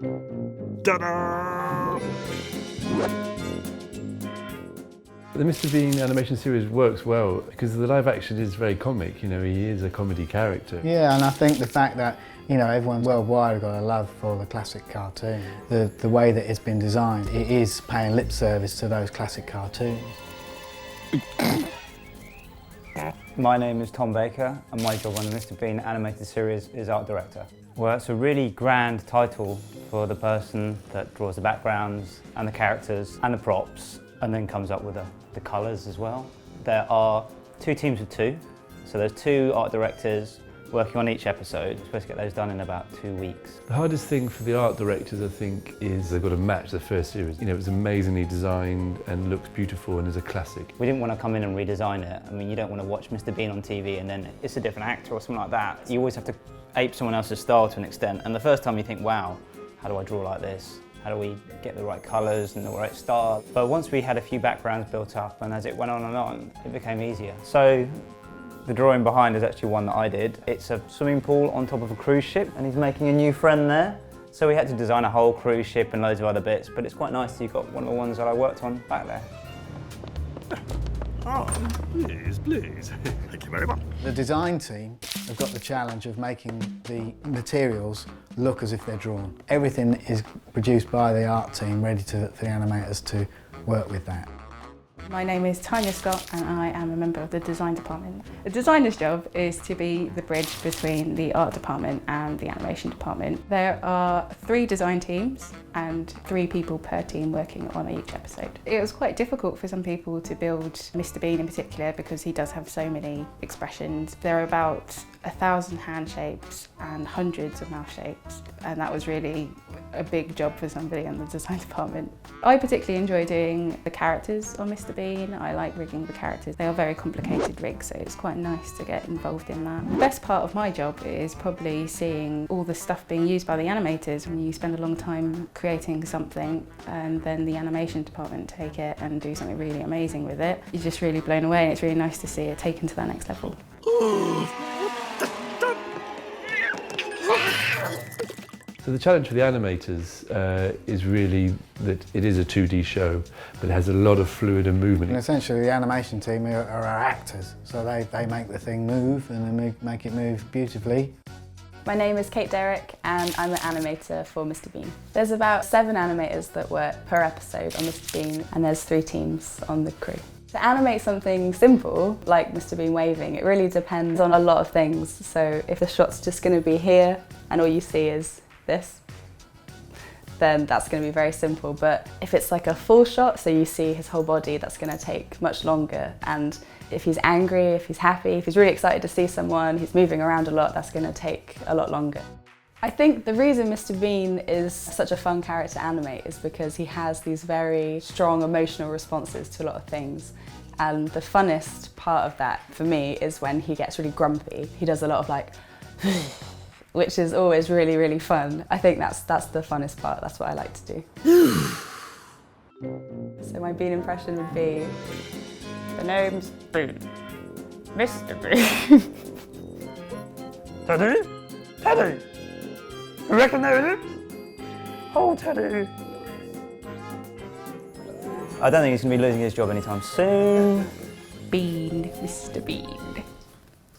Ta-da! The Mr. Bean animation series works well because the live action is very comic, you know, he is a comedy character. Yeah, and I think the fact that, you know, everyone worldwide have got a love for the classic cartoon. The way that it's been designed, it is paying lip service to those classic cartoons. My name is Tom Baker and my job on the Mr. Bean animated series is art director. Well, it's a really grand title for the person that draws the backgrounds and the characters and the props and then comes up with the colours as well. There are 2 teams of 2, so there's 2 art directors working on each episode. We're supposed to get those done in about 2 weeks. The hardest thing for the art directors, I think, is they've got to match the first series. You know, it's amazingly designed and looks beautiful and is a classic. We didn't want to come in and redesign it. I mean, you don't want to watch Mr. Bean on TV and then it's a different actor or something like that. You always have to ape someone else's style to an extent, and the first time you think, wow, how do I draw like this? How do we get the right colours and the right style? But once we had a few backgrounds built up and as it went on, it became easier. So the drawing behind is actually one that I did. It's a swimming pool on top of a cruise ship and he's making a new friend there. So we had to design a whole cruise ship and loads of other bits, but it's quite nice that you've got one of the ones that I worked on back there. Oh, please, please. Thank you very much. The design team have got the challenge of making the materials look as if they're drawn. Everything is produced by the art team, ready for the animators to work with that. My name is Tanya Scott and I am a member of the design department. The designer's job is to be the bridge between the art department and the animation department. There are 3 design teams and 3 people per team working on each episode. It was quite difficult for some people to build Mr. Bean in particular because he does have so many expressions. There are about 1,000 hand shapes and hundreds of mouth shapes, and that was really a big job for somebody in the design department. I particularly enjoy doing the characters on Mr. Bean. I like rigging the characters. They are very complicated rigs, so it's quite nice to get involved in that. The best part of my job is probably seeing all the stuff being used by the animators. When you spend a long time creating something and then the animation department take it and do something really amazing with it, you're just really blown away, and it's really nice to see it taken to that next level. So the challenge for the animators is really that it is a 2D show, but it has a lot of fluid and movement. And essentially the animation team are our actors, so they make the thing move and they make it move beautifully. My name is Kate Derrick and I'm an animator for Mr. Bean. There's about 7 animators that work per episode on Mr. Bean and there's 3 teams on the crew. To animate something simple, like Mr. Bean waving, it really depends on a lot of things. So if the shot's just going to be here and all you see is this, then that's going to be very simple. But if it's like a full shot, so you see his whole body, that's going to take much longer. And if he's angry, if he's happy, if he's really excited to see someone, he's moving around a lot, that's going to take a lot longer. I think the reason Mr. Bean is such a fun character to animate is because he has these very strong emotional responses to a lot of things. And the funnest part of that for me is when he gets really grumpy. He does a lot of like, which is always really, really fun. I think that's the funnest part. That's what I like to do. So my Bean impression would be, the name's Bean, Mr. Bean. Teddy? Teddy! You recognise him? Oh, Teddy! I don't think he's going to be losing his job anytime soon. Bean, Mr. Bean.